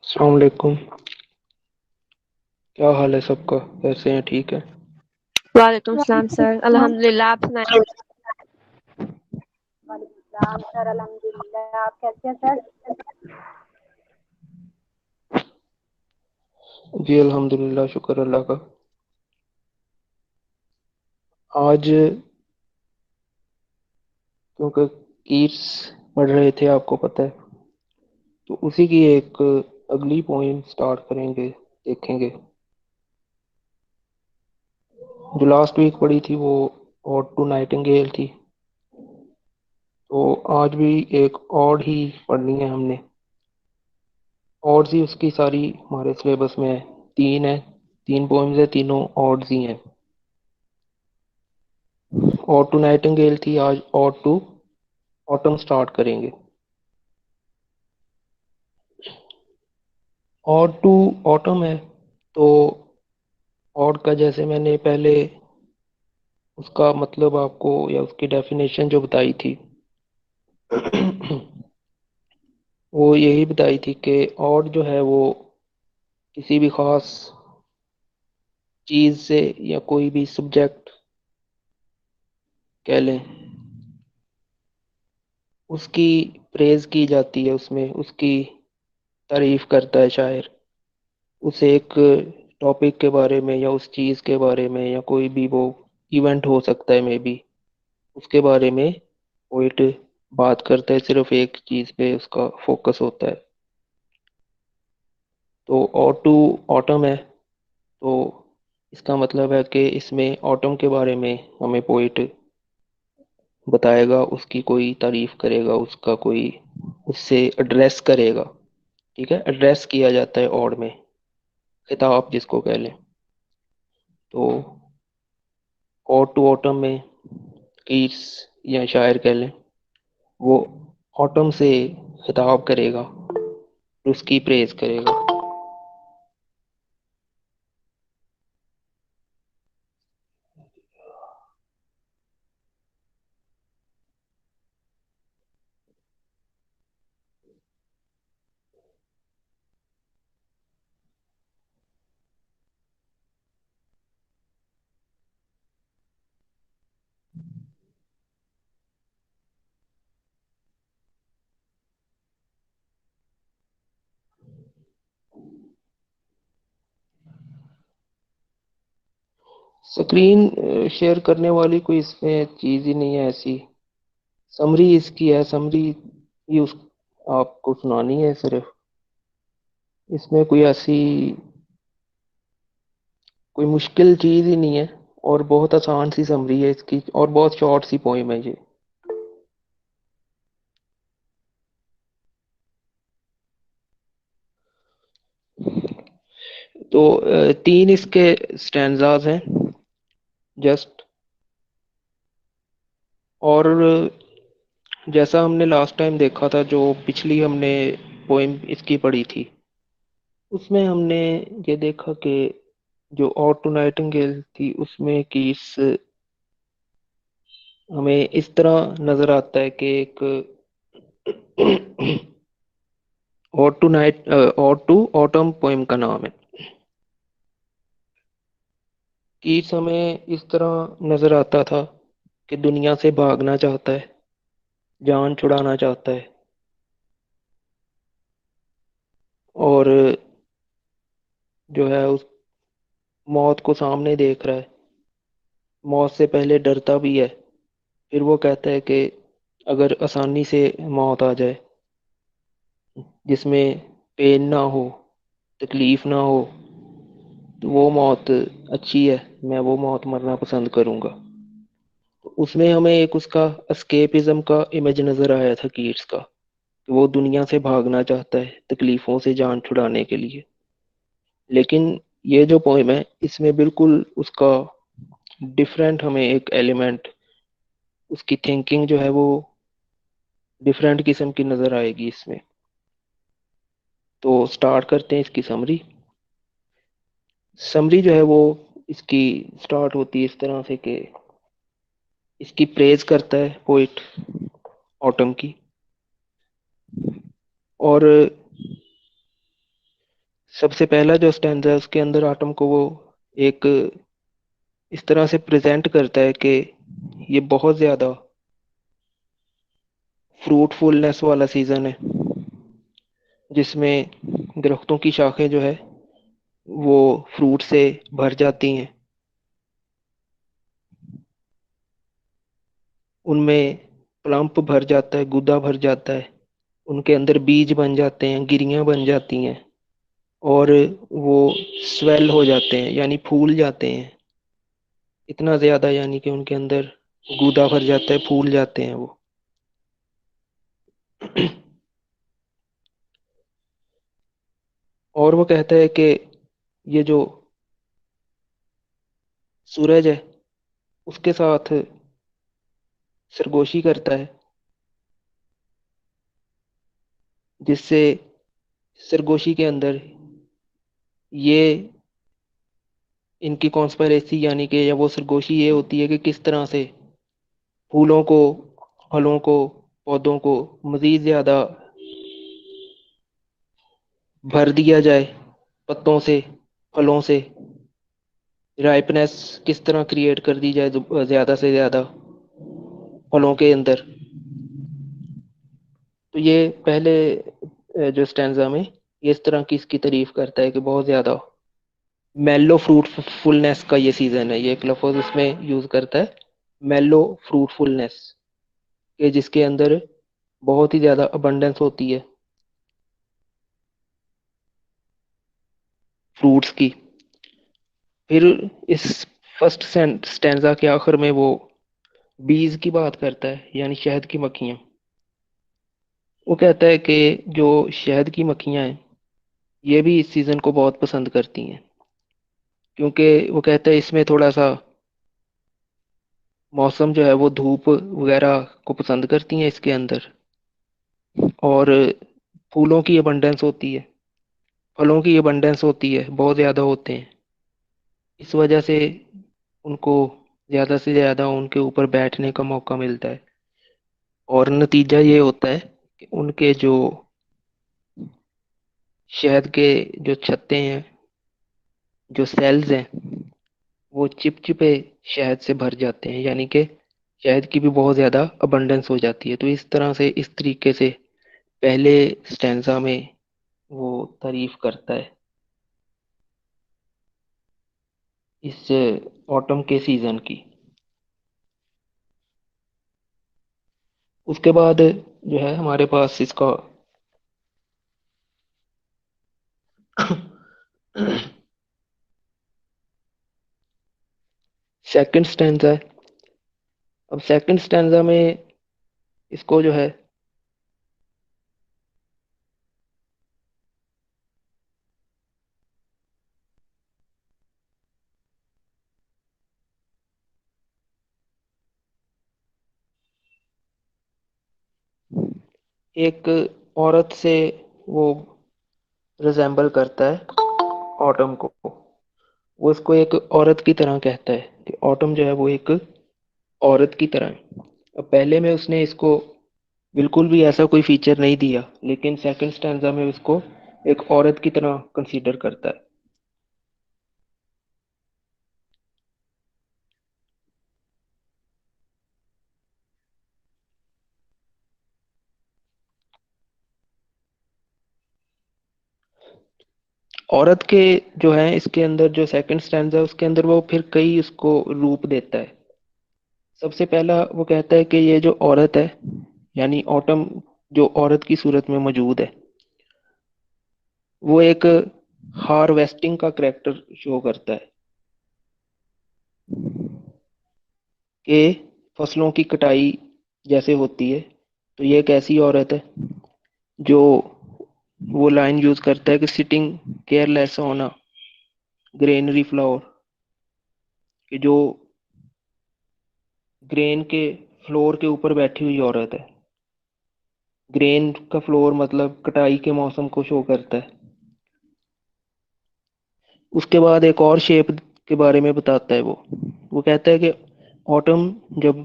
السلام علیکم، کیا حال ہے سب کا؟ کیسے ہیں؟ ٹھیک ہے؟ وعلیکم السلام سر، الحمد للہ، آپ سنائیں۔ وعلیکم السلام سر، الحمد للہ، آپ کیسے ہیں سر؟ جی الحمدللہ، شکر اللہ کا۔ آج کیونکہ کیٹس پڑھ رہے تھے، آپ کو پتہ ہے، تو اسی کی ایک اگلی پوئم سٹارٹ کریں گے، دیکھیں گے۔ جو لاسٹ ویک پڑھی تھی وہ اوڈ ٹو نائٹنگیل تھی، تو آج بھی ایک اوڈ ہی پڑھنی ہے ہم نے۔ اوڈز ہی اس کی ساری ہمارے سلیبس میں ہے، تین پوئمز ہیں، تینوں اوڈز ہی ہیں۔ اوڈ ٹو نائٹنگیل تھی، آج اوڈ ٹو آٹم سٹارٹ کریں گے۔ اوڈ ٹو آٹم ہے تو اوڈ کا جیسے میں نے پہلے اس کا مطلب آپ کو یا اس کی ڈیفینیشن جو بتائی تھی وہ یہی بتائی تھی کہ اوڈ جو ہے وہ کسی بھی خاص چیز سے یا کوئی بھی سبجیکٹ کہہ لیں، اس کی پریز کی جاتی ہے، اس میں اس کی تعریف کرتا ہے شاعر، اس ایک ٹاپک کے بارے میں یا اس چیز کے بارے میں یا کوئی بھی وہ ایونٹ ہو سکتا ہے، میں بھی اس کے بارے میں پوئٹ بات کرتا ہے، صرف ایک چیز پہ اس کا فوکس ہوتا ہے۔ تو اوڈ ٹو آٹم ہے تو اس کا مطلب ہے کہ اس میں آٹم کے بارے میں ہمیں پوئٹ بتائے گا، اس کی کوئی تعریف کرے گا، اس کا کوئی اس سے ایڈریس کرے گا۔ ٹھیک ہے، ایڈریس کیا جاتا ہے اوڈ میں، خطاب جس کو کہہ لیں۔ تو اوڈ ٹو آٹم میں کیٹس یا شاعر کہہ لیں، وہ آٹم سے خطاب کرے گا، اس کی پریز کرے گا۔ اسکرین شیئر کرنے والی کوئی اس میں چیز ہی نہیں ہے ایسی، سمری اس کی ہے، سمری یہ اس آپ کو سنانی ہے صرف، اس میں کوئی ایسی کوئی مشکل چیز ہی نہیں ہے، اور بہت آسان سی سمری ہے اس کی، اور بہت شارٹ سی پوئم ہے یہ۔ تو تین اس کے سٹینزاز ہیں جسٹ، اور جیسا ہم نے لاسٹ ٹائم دیکھا تھا، جو پچھلی ہم نے پوئم اس کی پڑھی تھی، اس میں ہم نے یہ دیکھا کہ جو اوڈ ٹو نائٹنگیل تھی اس میں کیٹس ہمیں اس طرح نظر آتا ہے کہ ایک اوڈ ٹو آٹم پوئم کا نام ہے۔ کیٹس ہمیں اس طرح نظر آتا تھا کہ دنیا سے بھاگنا چاہتا ہے، جان چھڑانا چاہتا ہے، اور جو ہے اس موت کو سامنے دیکھ رہا ہے، موت سے پہلے ڈرتا بھی ہے، پھر وہ کہتا ہے کہ اگر آسانی سے موت آ جائے جس میں پین نہ ہو، تکلیف نہ ہو، تو وہ موت اچھی ہے، میں وہ موت مرنا پسند کروں گا۔ تو اس میں ہمیں ایک اس کا اسکیپزم کا امیج نظر آیا تھا کیٹس کا، کہ وہ دنیا سے بھاگنا چاہتا ہے تکلیفوں سے جان چھڑانے کے لیے۔ لیکن یہ جو پوئم ہے اس میں بالکل اس کا ڈفرینٹ ہمیں ایک ایلیمنٹ، اس کی تھنکنگ جو ہے وہ ڈفرینٹ قسم کی نظر آئے گی اس میں۔ تو سٹارٹ کرتے ہیں اس کی سمری۔ سمری جو ہے وہ اس کی سٹارٹ ہوتی ہے اس طرح سے کہ اس کی پریز کرتا ہے پوئٹ آٹم کی، اور سب سے پہلا جو اسٹینزا ہے اس کے اندر آٹم کو وہ ایک اس طرح سے پریزنٹ کرتا ہے کہ یہ بہت زیادہ فروٹ فلنس والا سیزن ہے، جس میں درختوں کی شاخیں جو ہے وہ فروٹ سے بھر جاتی ہیں، ان میں پلمپ بھر جاتا ہے، گدا بھر جاتا ہے، ان کے اندر بیج بن جاتے ہیں، گریاں بن جاتی ہیں، اور وہ سویل ہو جاتے ہیں یعنی پھول جاتے ہیں اتنا زیادہ، یعنی کہ ان کے اندر گودا بھر جاتا ہے، پھول جاتے ہیں وہ۔ اور وہ کہتا ہے کہ یہ جو سورج ہے اس کے ساتھ سرگوشی کرتا ہے، جس سے سرگوشی کے اندر یہ ان کی کانسپریسی یعنی کہ یا وہ سرگوشی یہ ہوتی ہے کہ کس طرح سے پھولوں کو، پھلوں کو، پودوں کو مزید زیادہ بھر دیا جائے پتوں سے، پھلوں سے، رائپنیس کس طرح کریٹ کر دی جائے زیادہ سے زیادہ پھلوں کے اندر۔ تو یہ پہلے جو اسٹینزا میں یہ اس طرح کی اس کی تعریف کرتا ہے کہ بہت زیادہ میلو فروٹ فلنس کا یہ سیزن ہے، یہ ایک لفظ اس میں یوز کرتا ہے، میلو فروٹ فلنس، کہ جس کے اندر بہت ہی زیادہ ابنڈنس ہوتی ہے فروٹس کی۔ پھر اس فرسٹ سٹینزا کے آخر میں وہ بیز کی بات کرتا ہے یعنی شہد کی مکھیاں۔ وہ کہتا ہے کہ جو شہد کی مکھیاں ہیں یہ بھی اس سیزن کو بہت پسند کرتی ہیں، کیونکہ وہ کہتا ہے اس میں تھوڑا سا موسم جو ہے وہ دھوپ وغیرہ کو پسند کرتی ہیں اس کے اندر، اور پھولوں کی ابنڈنس ہوتی ہے، پھلوں کی ابنڈنس ہوتی ہے، بہت زیادہ ہوتے ہیں، اس وجہ سے ان کو زیادہ سے زیادہ ان کے اوپر بیٹھنے کا موقع ملتا ہے، اور نتیجہ یہ ہوتا ہے کہ ان کے جو شہد کے جو چھتے ہیں، جو سیلز ہیں، وہ چپ چپے شہد سے بھر جاتے ہیں، یعنی کہ شہد کی بھی بہت زیادہ ابنڈنس ہو جاتی ہے۔ تو اس طرح سے، اس طریقے سے پہلے سٹینزا میں وہ تعریف کرتا ہے اس آٹم کے سیزن کی۔ اس کے بعد جو ہے ہمارے پاس اس کا سیکنڈ سٹینزا ہے۔ اب سیکنڈ سٹینزا میں اس کو جو ہے ایک عورت سے وہ ریزیمبل کرتا ہے آٹم کو، وہ اس کو ایک عورت کی طرح کہتا ہے کہ آٹم جو ہے وہ ایک عورت کی طرح ہے۔ اب پہلے میں اس نے اس کو بالکل بھی ایسا کوئی فیچر نہیں دیا، لیکن سیکنڈ سٹینزا میں اس کو ایک عورت کی طرح کنسیڈر کرتا ہے۔ عورت کے جو ہیں اس کے اندر جو سیکنڈ سٹینزا ہے اس کے اندر وہ پھر کئی اس کو روپ دیتا ہے۔ سب سے پہلا وہ کہتا ہے کہ یہ جو عورت ہے یعنی آٹم جو عورت کی صورت میں موجود ہے، وہ ایک ہارویسٹنگ کا کریکٹر شو کرتا ہے، کہ فصلوں کی کٹائی جیسے ہوتی ہے تو یہ ایک ایسی عورت ہے جو وہ لائن یوز کرتا ہے کہ سٹنگ کیئر لیس ہونا گرینری فلاور، کہ جو گرین کے فلور کے اوپر بیٹھی ہوئی عورت ہے۔ گرین کا فلور مطلب کٹائی کے موسم کو شو کرتا ہے۔ اس کے بعد ایک اور شیپ کے بارے میں بتاتا ہے وہ کہتا ہے کہ آٹم جب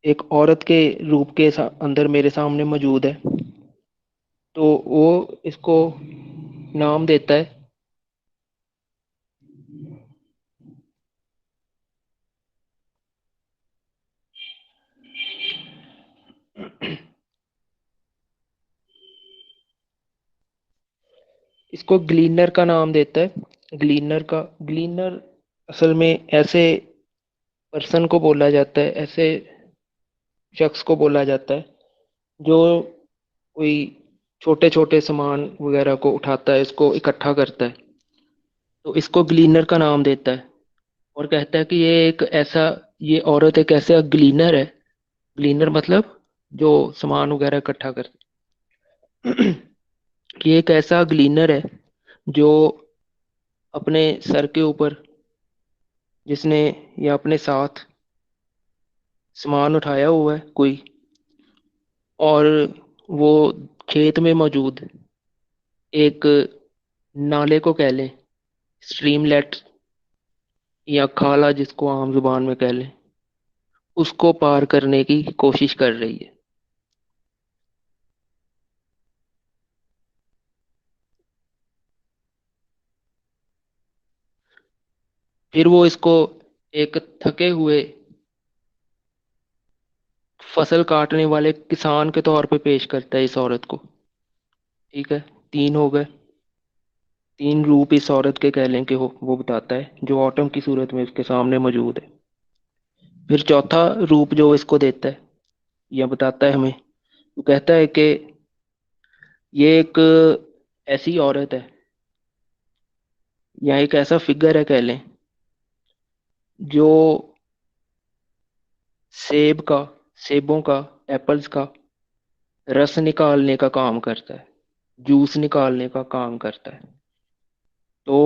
ایک عورت کے روپ کے اندر میرے سامنے موجود ہے تو وہ اس کو نام دیتا ہے اس کو گلینر کا نام دیتا ہے، گلینر اصل میں ایسے پرسن کو بولا جاتا ہے، ایسے شخص کو بولا جاتا ہے جو کوئی چھوٹے چھوٹے سامان وغیرہ کو اٹھاتا ہے، اس کو اکٹھا کرتا ہے، تو اس کو گلینر کا نام دیتا ہے اور کہتا ہے کہ یہ عورت ایک ایسا گلینر ہے، گلینر مطلب جو سامان وغیرہ اکٹھا کرتا ہے کہ یہ ایک ایسا گلینر ہے جو اپنے سر کے اوپر جس نے یا اپنے ساتھ سامان اٹھایا ہوا ہے کوئی، اور وہ کھیت میں موجود ایک نالے کو کہہ لیں، اسٹریم لیٹ یا کھالا جس کو عام زبان میں کہہ لیں، اس کو پار کرنے کی کوشش کر رہی ہے۔ پھر وہ اس کو ایک تھکے ہوئے فصل کاٹنے والے کسان کے طور پہ پیش کرتا ہے اس عورت کو، ٹھیک ہے، 3 ہو گئے، 3 روپ اس عورت کے کہہ لیں کہ وہ بتاتا ہے جو آٹم کی صورت میں اس کے سامنے موجود ہے۔ پھر چوتھا روپ جو اس کو دیتا ہے یا بتاتا ہے ہمیں، وہ کہتا ہے کہ یہ ایک ایسی عورت ہے یا ایک ایسا فگر ہے کہہ لیں جو سیبوں کا، ایپلز کا رس نکالنے کا کام کرتا ہے، جوس نکالنے کا کام کرتا ہے۔ تو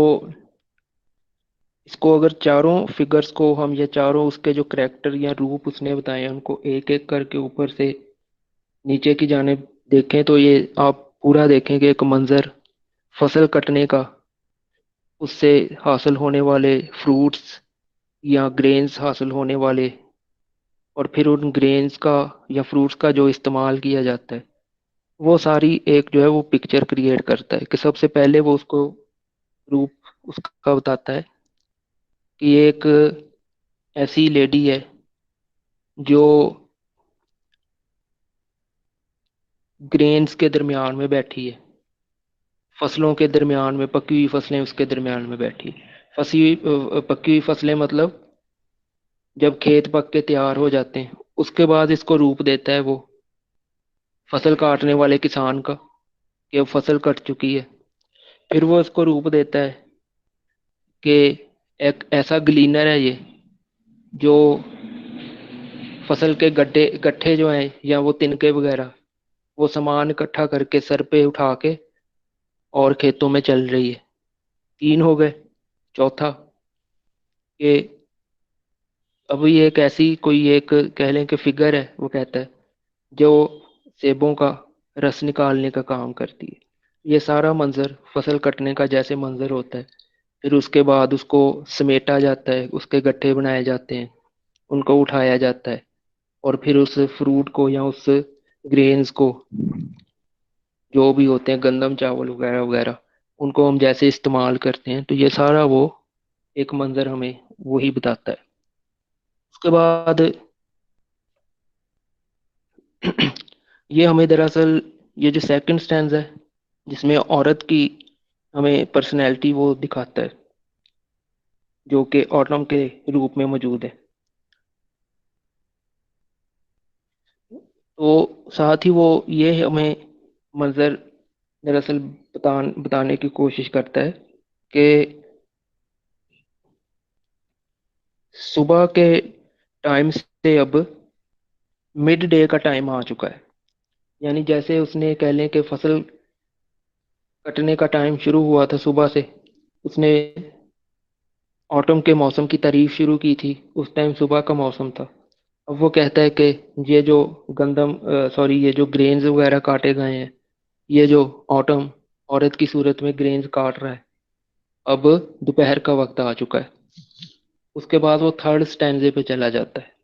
اس کو اگر چاروں فگرز کو ہم یا چاروں اس کے جو کریکٹر یا روپ اس نے بتائے ہیں ان کو ایک ایک کر کے اوپر سے نیچے کی جانب دیکھیں تو یہ آپ پورا دیکھیں کہ ایک منظر فصل کٹنے کا، اس سے حاصل ہونے والے فروٹس یا گرینز حاصل ہونے والے، اور پھر ان گرینز کا یا فروٹس کا جو استعمال کیا جاتا ہے، وہ ساری ایک جو ہے وہ پکچر کریٹ کرتا ہے کہ سب سے پہلے وہ اس کو روپ اس کا بتاتا ہے کہ یہ ایک ایسی لیڈی ہے جو گرینز کے درمیان میں بیٹھی ہے، فصلوں کے درمیان میں، پکی ہوئی فصلیں اس کے درمیان میں بیٹھی، پکی ہوئی فصلیں مطلب جب کھیت پک کے تیار ہو جاتے ہیں اس کے بعد اس کو روپ دیتا ہے وہ فصل کاٹنے والے کسان کا کہ اب فصل کٹ چکی ہے۔ پھر وہ اس کو روپ دیتا ہے کہ ایک ایسا گلینر ہے یہ جو فصل کے گٹھے جو ہیں یا وہ تنکے وغیرہ وہ سامان اکٹھا کر کے سر پہ اٹھا کے اور کھیتوں میں چل رہی ہے۔ 3 ہو گئے۔ چوتھا کہ ابھی ایک ایسی کوئی ایک کہہ لیں کہ فگر ہے، وہ کہتا ہے جو سیبوں کا رس نکالنے کا کام کرتی ہے۔ یہ سارا منظر فصل کٹنے کا جیسے منظر ہوتا ہے، پھر اس کے بعد اس کو سمیٹا جاتا ہے، اس کے گٹھے بنائے جاتے ہیں، ان کو اٹھایا جاتا ہے، اور پھر اس فروٹ کو یا اس گرینز کو جو بھی ہوتے ہیں گندم چاول وغیرہ وغیرہ ان کو ہم جیسے استعمال کرتے ہیں، تو یہ سارا وہ ایک منظر ہمیں وہی بتاتا ہے۔ اس کے بعد یہ ہمیں دراصل یہ جو سیکنڈ سٹینز ہے جس میں عورت کی ہمیں پرسنالٹی وہ دکھاتا ہے جو کہ آٹم کے روپ میں موجود ہے، تو ساتھ ہی وہ یہ ہمیں منظر دراصل بتانے کی کوشش کرتا ہے کہ صبح کے ٹائم سے اب مڈ ڈے کا ٹائم آ چکا ہے، یعنی جیسے اس نے کہہ لیں کہ فصل کٹنے کا ٹائم شروع ہوا تھا صبح سے، اس نے آٹم کے موسم کی تعریف شروع کی تھی، اس ٹائم صبح کا موسم تھا۔ اب وہ کہتا ہے کہ یہ جو یہ جو گرینز وغیرہ کاٹے گئے ہیں، یہ جو آٹم عورت کی صورت میں گرینز کاٹ رہا ہے، اب دوپہر کا وقت آ چکا ہے۔ اس کے بعد وہ تھرڈ سٹینزے پہ چلا جاتا ہے.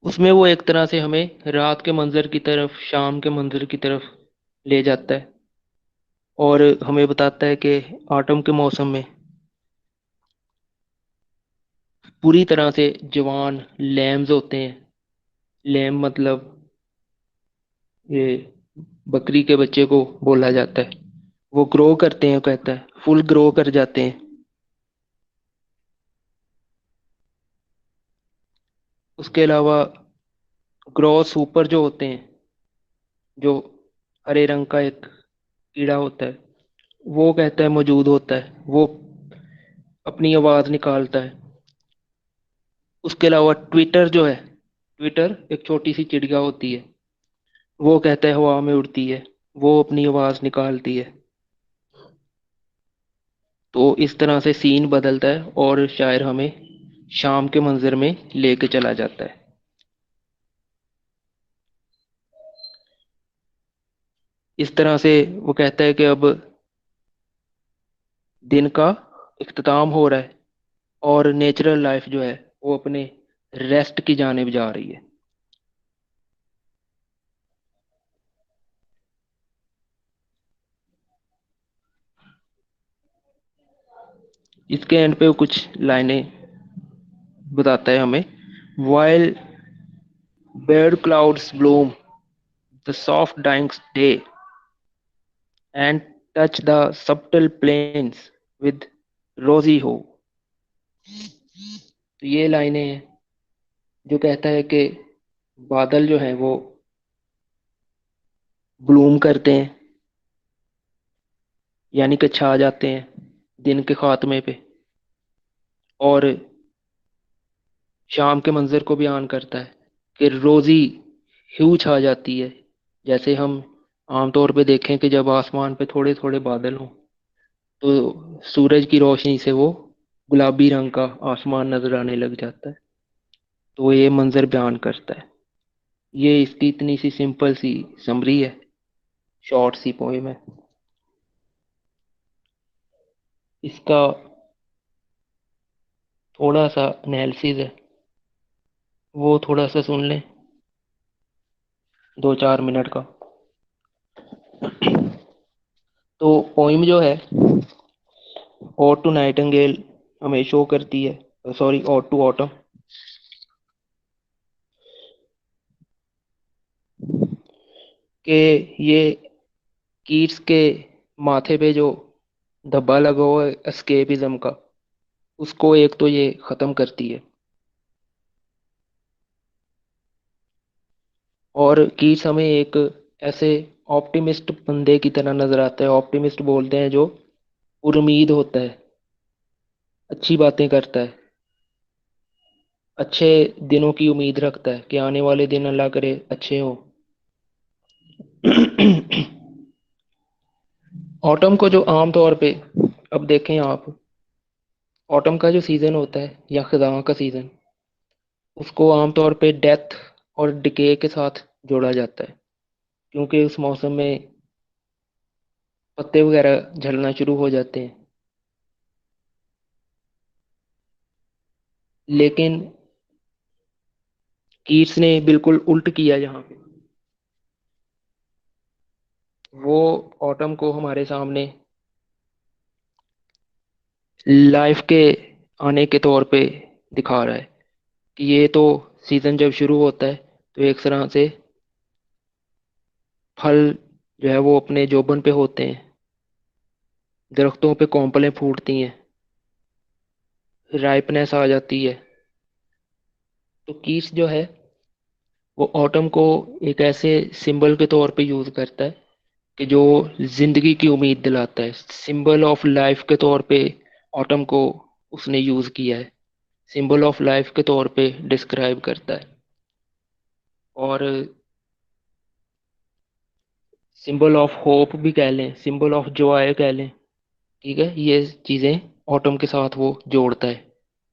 اس میں وہ ایک طرح سے ہمیں رات کے منظر کی طرف، شام کے منظر کی طرف لے جاتا ہے، اور ہمیں بتاتا ہے کہ آٹم کے موسم میں پوری طرح سے جوان لیمز ہوتے ہیں. لیم مطلب یہ بکری کے بچے کو بولا جاتا ہے. وہ گرو کرتے ہیں، کہتا ہے فل گرو کر جاتے ہیں. اس کے علاوہ گراس سوپر جو ہوتے ہیں، جو ہرے رنگ کا ایک کیڑا ہوتا ہے، وہ کہتا ہے موجود ہوتا ہے. وہ اپنی آواز نکالتا ہے. اس کے علاوہ ٹویٹر جو ہے، ٹویٹر ایک چھوٹی سی چڑیا ہوتی ہے، وہ کہتا ہے ہوا میں اڑتی ہے، وہ اپنی آواز نکالتی ہے. تو اس طرح سے سین بدلتا ہے اور شاعر ہمیں شام کے منظر میں لے کے چلا جاتا ہے. اس طرح سے وہ کہتا ہے کہ اب دن کا اختتام ہو رہا ہے اور نیچرل لائف جو ہے وہ اپنے ریسٹ کی جانب جا رہی ہے. اس کے اینڈ پہ وہ کچھ لائنیں بتاتا ہے ہمیں. While bare clouds bloom the soft dying day and touch the subtle plains with rosy hoe. تو یہ لائنیں ہیں جو کہتا ہے کہ بادل جو ہیں وہ بلوم کرتے ہیں، یعنی کہ چھا جاتے ہیں دن کے خاتمے پہ، اور شام کے منظر کو بیان کرتا ہے کہ روزی ہیو چھا جاتی ہے. جیسے ہم عام طور پہ دیکھیں کہ جب آسمان پہ تھوڑے تھوڑے بادل ہوں تو سورج کی روشنی سے وہ گلابی رنگ کا آسمان نظر آنے لگ جاتا ہے. تو وہ یہ منظر بیان کرتا ہے. یہ اس کی اتنی سی سمپل سی سمری ہے، شارٹ سی پوئم ہے. اس کا تھوڑا سا انالیسز ہے، وہ تھوڑا سا سن لیں، 2-4 منٹ کا. تو پوئم جو ہے اور ٹو نائٹنگیل ہمیں شو کرتی ہے، سوری اور ٹو آٹم، کہ یہ کیٹس کے ماتھے پہ جو دھبا لگا ہوا ہے اسکیپزم کا، اس کو ایک تو یہ ختم کرتی ہے. اور کیٹس ہمیں ایک ایسے آپٹیمسٹ بندے کی طرح نظر آتا ہے. آپٹیمسٹ بولتے ہیں جو امید ہوتا ہے، اچھی باتیں کرتا ہے، اچھے دنوں کی امید رکھتا ہے کہ آنے والے دن اللہ کرے اچھے ہوں. آٹم کو جو عام طور پہ اب دیکھیں آپ، آٹم کا جو سیزن ہوتا ہے یا خزاں کا سیزن، اس کو عام طور پہ ڈیتھ اور ڈکے کے ساتھ جوڑا جاتا ہے، کیونکہ اس موسم میں پتے وغیرہ جھڑنا شروع ہو جاتے ہیں. لیکن کیٹس نے بالکل الٹ کیا یہاں پہ. وہ آٹم کو ہمارے سامنے لائف کے آنے کے طور پہ دکھا رہا ہے کہ یہ تو سیزن جب شروع ہوتا ہے تو ایک طرح سے پھل جو ہے وہ اپنے جوبن پہ ہوتے ہیں، درختوں پہ کونپلیں پھوٹتی ہیں، رائپنیس آ جاتی ہے. تو کیٹس جو ہے وہ آٹم کو ایک ایسے سمبل کے طور پہ یوز کرتا ہے کہ جو زندگی کی امید دلاتا ہے. سمبل آف لائف کے طور پہ آٹم کو اس نے یوز کیا ہے، سمبل آف لائف کے طور پہ ڈسکرائب کرتا ہے، اور سمبل آف ہوپ بھی کہہ لیں، سمبل آف جوائے کہہ لیں. ٹھیک ہے، یہ چیزیں آٹم کے ساتھ وہ جوڑتا ہے.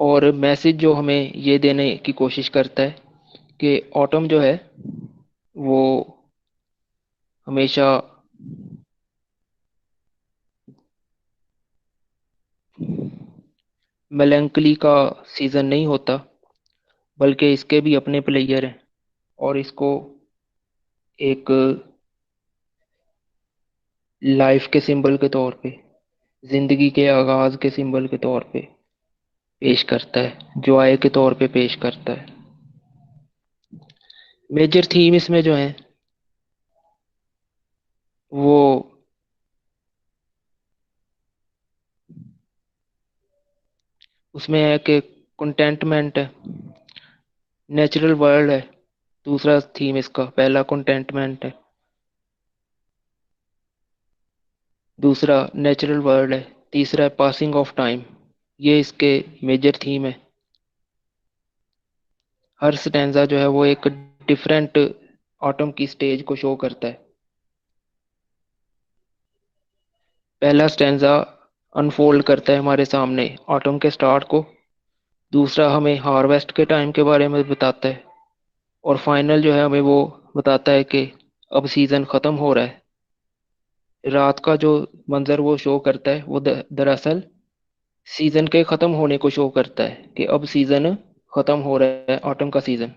اور میسج جو ہمیں یہ دینے کی کوشش کرتا ہے کہ آٹم جو ہے وہ ہمیشہ میلنکلی کا سیزن نہیں ہوتا، بلکہ اس کے بھی اپنے پلیئر ہیں، اور اس کو ایک لائف کے سمبل کے طور پہ، زندگی کے آغاز کے سمبل کے طور پہ پیش کرتا ہے، جوائے کے طور پہ پیش کرتا ہے۔ میجر تھیم اس میں جو ہیں وہ اس میں ہے کہ کنٹینٹمنٹ ہے، نیچرل ورلڈ ہے، دوسرا تھیم اس کا، پہلا کنٹینٹمنٹ ہے، دوسرا نیچرل ورلڈ ہے، تیسرا پاسنگ آف ٹائم۔ یہ اس کے میجر تھیم ہے۔ ہر سٹینزا جو ہے وہ ایک ڈفرینٹ آٹم کی سٹیج کو شو کرتا ہے۔ پہلا سٹینزا انفولڈ کرتا ہے ہمارے سامنے آٹم کے سٹارٹ کو، دوسرا ہمیں ہارویسٹ کے ٹائم کے بارے میں بتاتا ہے، اور فائنل جو ہے ہمیں وہ بتاتا ہے کہ اب سیزن ختم ہو رہا ہے۔ رات کا جو منظر وہ شو کرتا ہے وہ دراصل سیزن کے ختم ہونے کو شو کرتا ہے کہ اب سیزن ختم ہو رہا ہے، آٹم کا سیزن۔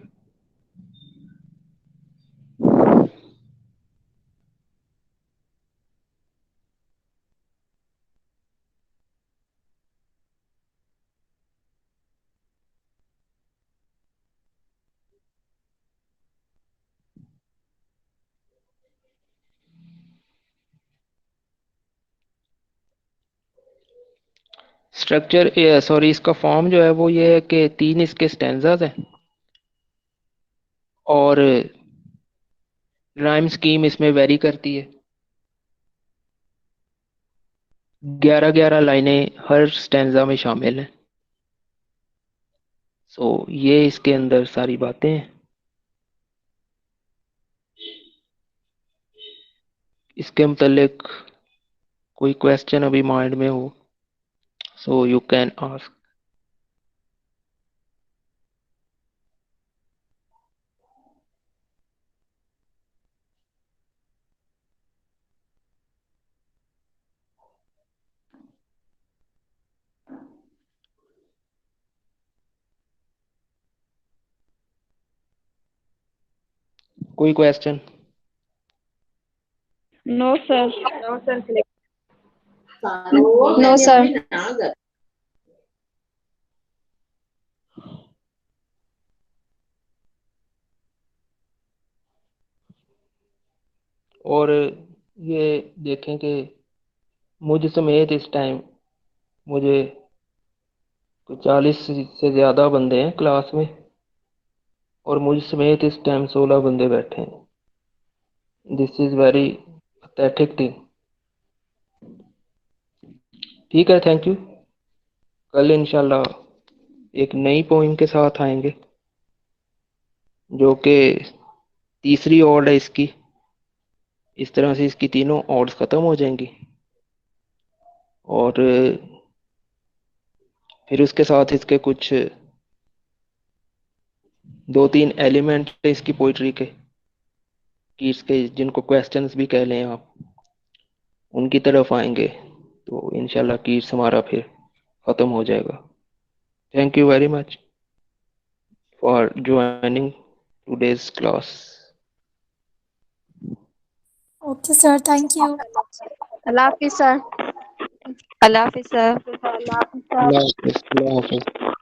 اسٹرکچر سوری اس کا فارم جو ہے وہ یہ ہے کہ 3 اس کے سٹینزاز ہیں، اور رائم سکیم اس میں ویری کرتی ہے۔ 11 لائنیں ہر سٹینزا میں شامل ہیں۔ سو یہ اس کے اندر ساری باتیں ہیں۔ اس کے متعلق کوئی کویسچن ابھی مائنڈ میں ہو سو یو کین آسک۔ کوئی question? No, sir. No, sir. اور یہ دیکھیں کہ مجھ سمیت اس ٹائم مجھے 40 سے زیادہ بندے ہیں کلاس میں، اور مجھ سمیت اس ٹائم 16 بندے بیٹھے ہیں۔ دس از ویری پیتھیٹک تھنگ۔ ٹھیک ہے، تھینک یو۔ کل انشاءاللہ ایک نئی پوئم کے ساتھ آئیں گے، جو کہ تیسری آڈ ہے اس کی۔ اس طرح سے اس کی تینوں آڈز ختم ہو جائیں گی، اور پھر اس کے ساتھ اس کے کچھ 2-3 ایلیمنٹ اس کی پوئٹری کے کیٹس کے، جن کو کویسچنز بھی کہہ لیں آپ، ان کی طرف آئیں گے، تو انشاءاللہ کیٹس ہمارا پھر ختم ہو جائے گا۔ Thank you very much for joining today's class. Okay, sir. Thank you. Allah Hafiz, sir. Allah Hafiz, sir. Allah Hafiz, sir. اللہ حافظ، اللہ حافظ۔